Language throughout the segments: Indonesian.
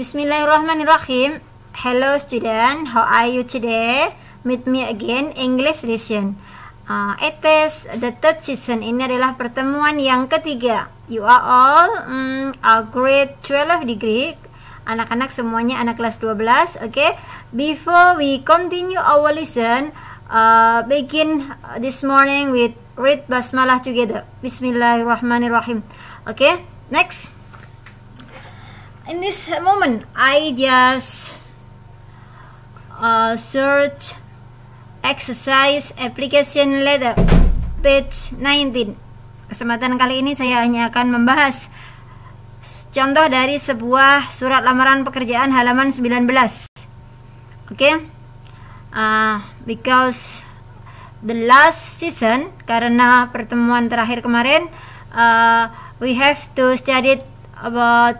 Bismillahirrahmanirrahim. Hello student, how are you today? Meet me again, English lesson. It is the third season. Ini adalah pertemuan yang ketiga. You are all grade 12 degree. Anak-anak semuanya anak kelas 12. Okay. Before we continue our lesson, begin this morning with read basmalah together. Bismillahirrahmanirrahim. Okay. Next. In this moment, I just search exercise application letter page 19. Kesempatan kali ini saya hanya akan membahas contoh dari sebuah surat lamaran pekerjaan halaman 19. Okay? Because the last season, karena pertemuan terakhir kemarin, we have to study about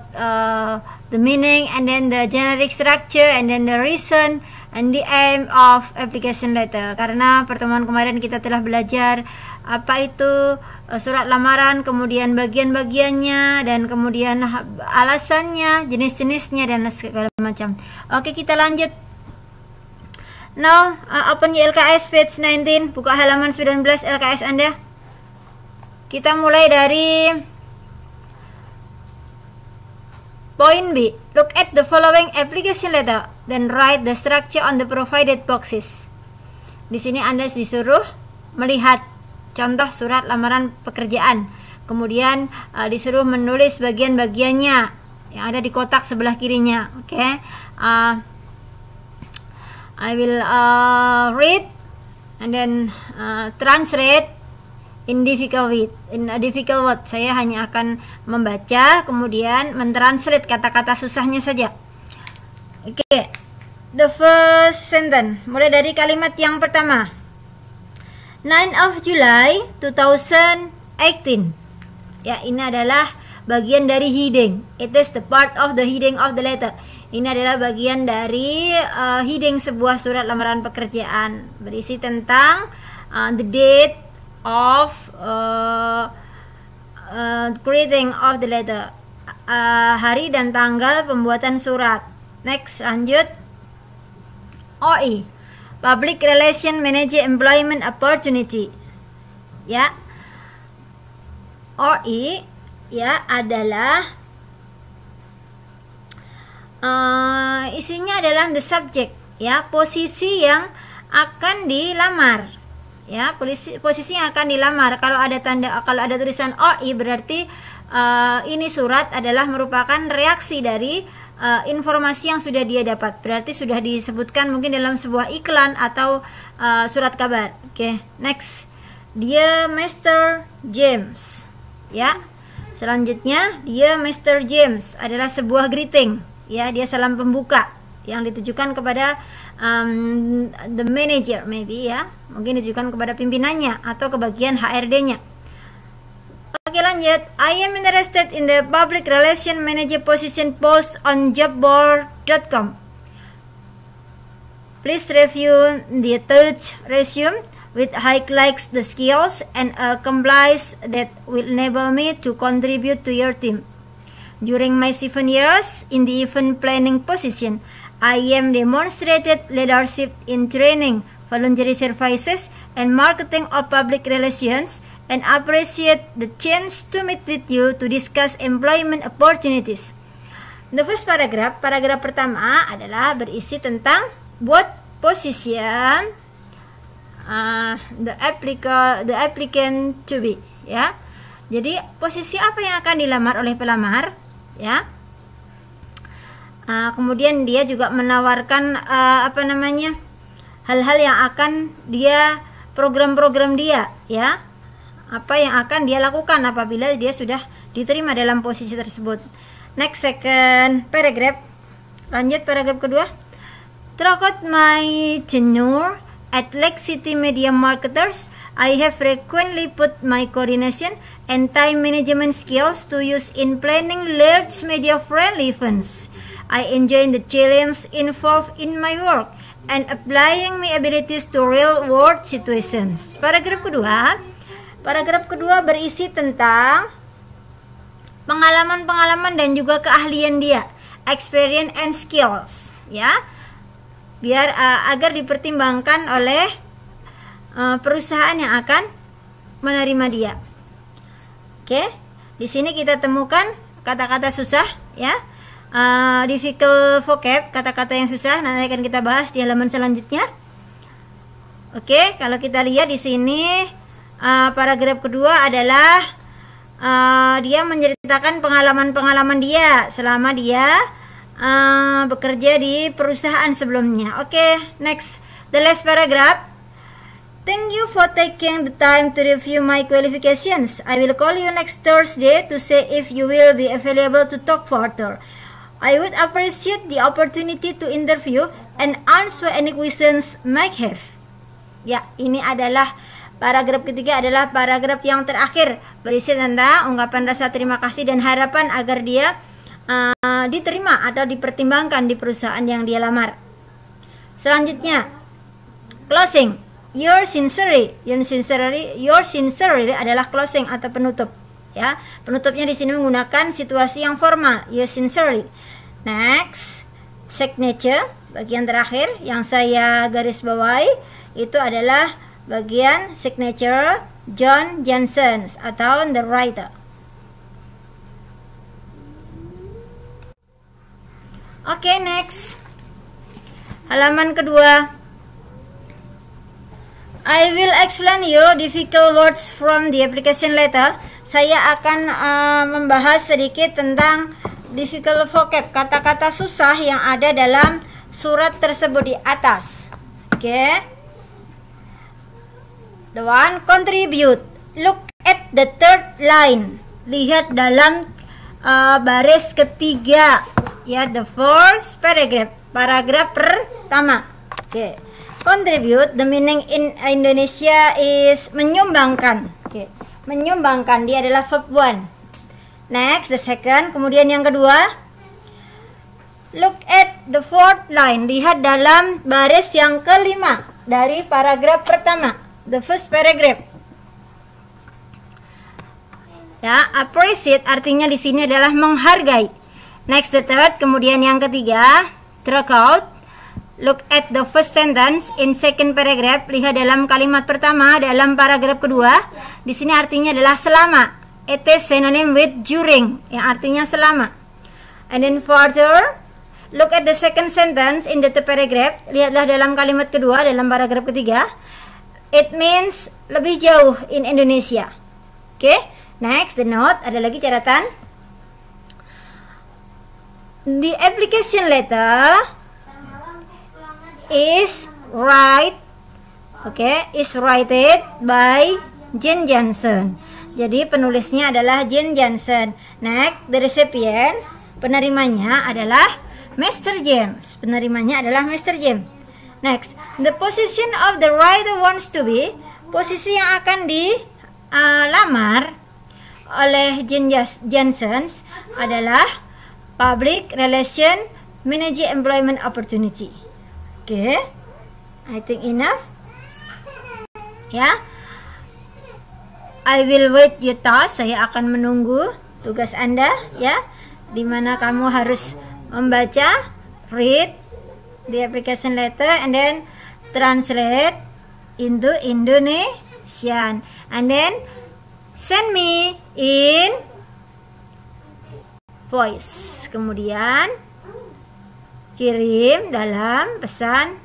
the meaning and then the generic structure and then the reason and the aim of application letter. Karena pertemuan kemarin kita telah belajar apa itu surat lamaran, kemudian bagian-bagiannya, dan kemudian alasannya, jenis-jenisnya, dan segala macam. Oke, kita lanjut. Now, open LKS page 19, buka halaman 19 LKS Anda. Kita mulai dari point B. Look at the following application letter, then write the structure on the provided boxes. Di sini Anda disuruh melihat contoh surat lamaran pekerjaan. Kemudian disuruh menulis bagian-bagiannya yang ada di kotak sebelah kirinya. Oke. Okay? I will read and then translate in a difficult word. Saya hanya akan membaca, kemudian mentranslate kata-kata susahnya saja. Oke. Okay. The first sentence, mulai dari kalimat yang pertama. 9 of July 2018. Ya, ini adalah bagian dari heading. It is the part of the heading of the letter. Ini adalah bagian dari heading sebuah surat lamaran pekerjaan, berisi tentang the date of creating of the letter, hari dan tanggal pembuatan surat. Next, lanjut. OE, Public Relation Manager Employment Opportunity. Ya, OE ya adalah isinya adalah the subject, ya, posisi yang akan dilamar. Ya, posisi yang akan dilamar. Kalau ada tulisan OI, berarti ini surat adalah merupakan reaksi dari informasi yang sudah dia dapat. Berarti sudah disebutkan mungkin dalam sebuah iklan atau surat kabar. Oke, next. Dear Mr. James. Ya. Selanjutnya, Dear Mr. James adalah sebuah greeting. Ya, dia salam pembuka yang ditujukan kepada the manager, maybe, ya, mungkin ditujukan kepada pimpinannya atau ke bagian HRD-nya. Oke, lanjut. I am interested in the public relation manager position post on jobboard.com. Please review the attached resume with highlights the skills and compliance that will enable me to contribute to your team. During my 7 years in the event planning position, I am demonstrated leadership in training, voluntary services, and marketing of public relations, and appreciate the chance to meet with you to discuss employment opportunities. The first paragraph pertama adalah berisi tentang what position the applicant to be, ya. Jadi posisi apa yang akan dilamar oleh pelamar, ya. Kemudian dia juga menawarkan hal-hal yang akan dia, program-program dia, ya, apa yang akan dia lakukan apabila dia sudah diterima dalam posisi tersebut. Next, second paragraph. Lanjut paragraf kedua. Throughout my tenure at Lake City Media Marketers, I have frequently put my coordination and time management skills to use in planning large media-friendly events. I enjoy the challenge involved in my work and applying my abilities to real-world situations. Paragraf kedua berisi tentang pengalaman-pengalaman dan juga keahlian dia experience and skills, ya. Biar agar dipertimbangkan oleh perusahaan yang akan menerima dia. Oke, di sini kita temukan kata-kata susah, ya. Difficult vocab, kata-kata yang susah, nanti akan kita bahas di halaman selanjutnya. Oke, kalau kita lihat di sini paragraf kedua adalah dia menceritakan pengalaman-pengalaman dia selama dia bekerja di perusahaan sebelumnya. Oke, next, the last paragraph. Thank you for taking the time to review my qualifications. I will call you next Thursday to say if you will be available to talk further. I would appreciate the opportunity to interview and answer any questions you might have. Ya, ini adalah paragraf ketiga, adalah paragraf yang terakhir, berisi tentang ungkapan rasa terima kasih dan harapan agar dia diterima atau dipertimbangkan di perusahaan yang dia lamar. Selanjutnya, closing. Your sincerely adalah closing atau penutup. Ya, penutupnya di sini menggunakan situasi yang formal. Your sincerely. Next, signature, bagian terakhir yang saya garis bawahi itu adalah bagian signature John Jensen atau the writer. Oke, next. Halaman kedua. I will explain you difficult words from the application letter. Saya akan membahas sedikit tentang difficult vocab, kata-kata susah yang ada dalam surat tersebut di atas. Oke. The one, contribute. Look at the third line. Lihat dalam baris ketiga. Ya, the first paragraph. Paragraf pertama. Oke. Contribute, the meaning in Indonesia is menyumbangkan. Oke. Menyumbangkan, dia adalah verb 1. Next, the second. Kemudian yang kedua, look at the fourth line. Lihat dalam baris yang kelima dari paragraf pertama. The first paragraph. Ya, appreciate artinya di sini adalah menghargai. Next, the third. Kemudian yang ketiga, drag out. Look at the first sentence in second paragraph. Lihat dalam kalimat pertama dalam paragraf kedua. Di sini artinya adalah selama. It is synonym with during, yang artinya selama. And then further, look at the second sentence in the third paragraph. Lihatlah dalam kalimat kedua dalam paragraf ketiga. It means lebih jauh in Indonesia. Oke, next, the note. Ada lagi catatan. The application letter is written by Jen Jensen. Jadi penulisnya adalah Jen Jensen. Next, the recipient, penerimanya adalah Mr. James. Penerimanya adalah Mr. James. Next, the position of the writer wants to be, posisi yang akan dilamar oleh Jen Jensen adalah Public Relation Manager Employment Opportunity. Oke, I think enough. Ya, I will wait your task. Saya akan menunggu tugas Anda, ya, dimana kamu harus membaca, read the application letter and then translate into Indonesian and then send me in voice. Kemudian kirim dalam pesan